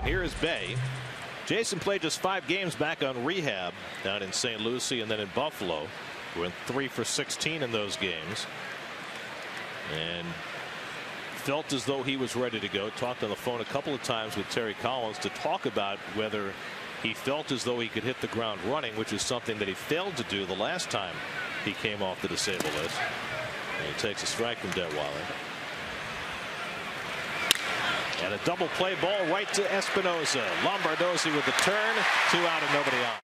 Here is Bay. Jason played just 5 games back on rehab down in St. Lucie and then in Buffalo. Went 3 for 16 in those games and felt as though he was ready to go. Talked on the phone a couple of times with Terry Collins to talk about whether he felt as though he could hit the ground running, which is something that he failed to do the last time he came off the disabled list. And he takes a strike from Detweiler. And a double play ball right to Espinosa. Lombardozzi with the turn, 2 out and nobody on.